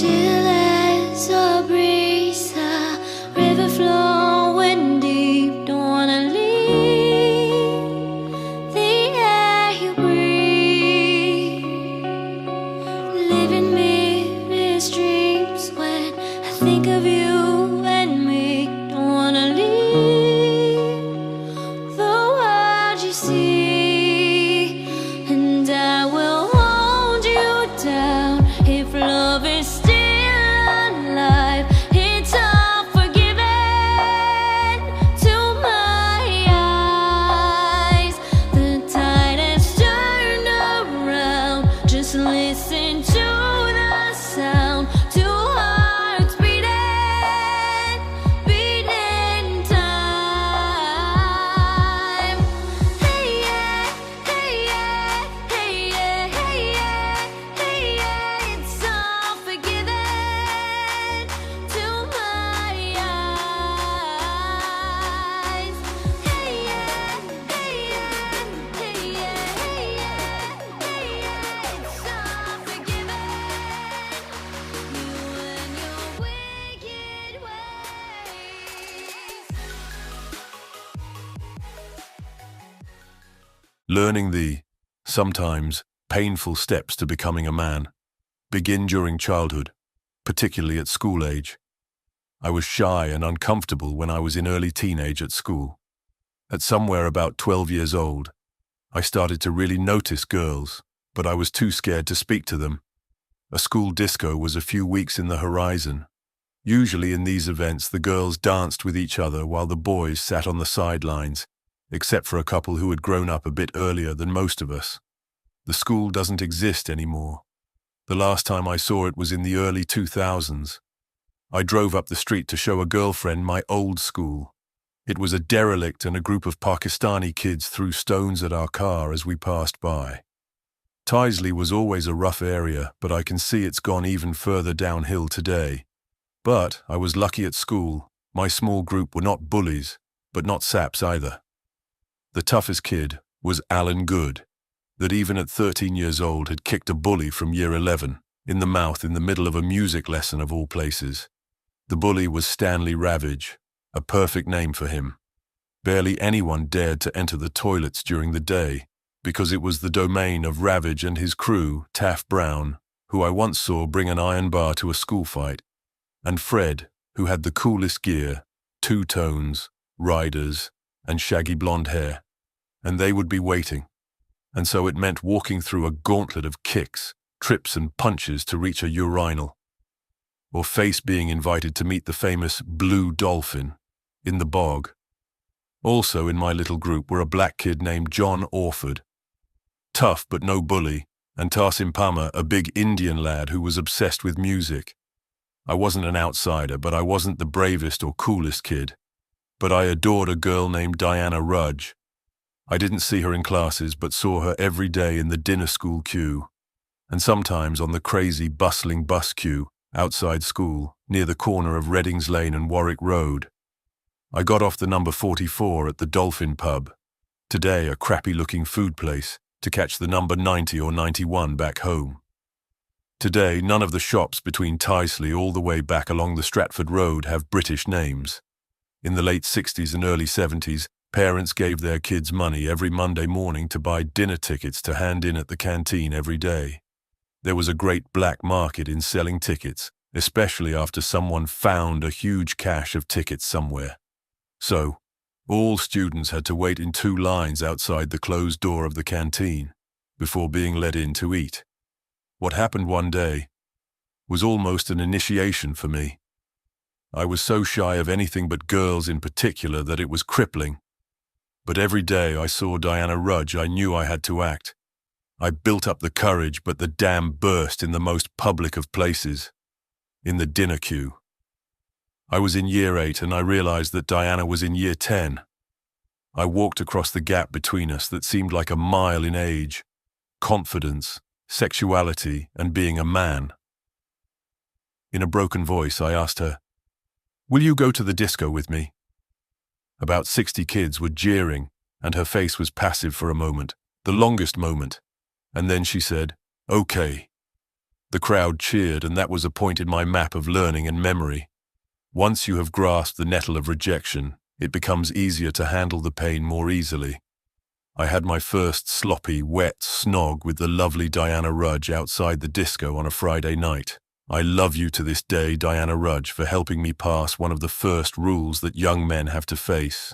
Still as a breeze, a river flowing deep. Don't wanna leave the air you breathe. Living mirrors dreams when I think of you and me. Don't wanna leave the world you see, and I will hold you down if love is still alive. It's all forgiven to my eyes. The tide has turned around. Just listen to the sound. Two hearts beating, beating time. Hey yeah, hey yeah, hey yeah, hey yeah, hey yeah. It's all forgiven to my eyes. Hey yeah, hey yeah, hey yeah, hey yeah, hey yeah. It's all forgiven. You and your wicked ways. Learning the, sometimes, painful steps to becoming a man begin during childhood, particularly at school age. I was shy and uncomfortable when I was in early teenage at school. At somewhere about 12 years old, I started to really notice girls, but I was too scared to speak to them. A school disco was a few weeks in the horizon. Usually in these events, the girls danced with each other while the boys sat on the sidelines, except for a couple who had grown up a bit earlier than most of us. The school doesn't exist anymore. The last time I saw it was in the early 2000s. I drove up the street to show a girlfriend my old school. It was a derelict and a group of Pakistani kids threw stones at our car as we passed by. Tyseley was always a rough area, but I can see it's gone even further downhill today. But I was lucky at school. My small group were not bullies, but not saps either. The toughest kid was Alan Good, that even at 13 years old had kicked a bully from year 11 in the mouth in the middle of a music lesson of all places. The bully was Stanley Ravage, a perfect name for him. Barely anyone dared to enter the toilets during the day because it was the domain of Ravage and his crew, Taff Brown, who I once saw bring an iron bar to a school fight, and Fred, who had the coolest gear, two tones, riders, and shaggy blonde hair. And they would be waiting. And so it meant walking through a gauntlet of kicks, trips and punches to reach a urinal. Or face being invited to meet the famous blue dolphin in the bog. Also in my little group were a black kid named John Orford. Tough but no bully, and Tarsim Pama, a big Indian lad who was obsessed with music. I wasn't an outsider, but I wasn't the bravest or coolest kid. But I adored a girl named Diana Rudge. I didn't see her in classes, but saw her every day in the dinner school queue, and sometimes on the crazy, bustling bus queue outside school, near the corner of Reddings Lane and Warwick Road. I got off the number 44 at the Dolphin Pub, today a crappy-looking food place, to catch the number 90 or 91 back home. Today, none of the shops between Tyseley all the way back along the Stratford Road have British names. In the late 60s and early 70s, parents gave their kids money every Monday morning to buy dinner tickets to hand in at the canteen every day. There was a great black market in selling tickets, especially after someone found a huge cache of tickets somewhere. So, all students had to wait in two lines outside the closed door of the canteen before being let in to eat. What happened one day was almost an initiation for me. I was so shy of anything but girls in particular that it was crippling. But every day I saw Diana Rudge, I knew I had to act. I built up the courage, but the dam burst in the most public of places, in the dinner queue. I was in year 8 and I realized that Diana was in year 10. I walked across the gap between us that seemed like a mile in age, confidence, sexuality, and being a man. In a broken voice, I asked her, "Will you go to the disco with me?" About 60 kids were jeering, and her face was passive for a moment, the longest moment, and then she said, "Okay." The crowd cheered, and that was a point in my map of learning and memory. Once you have grasped the nettle of rejection, it becomes easier to handle the pain more easily. I had my first sloppy, wet snog with the lovely Diana Rudge outside the disco on a Friday night. I love you to this day, Diana Rudge, for helping me pass one of the first rules that young men have to face.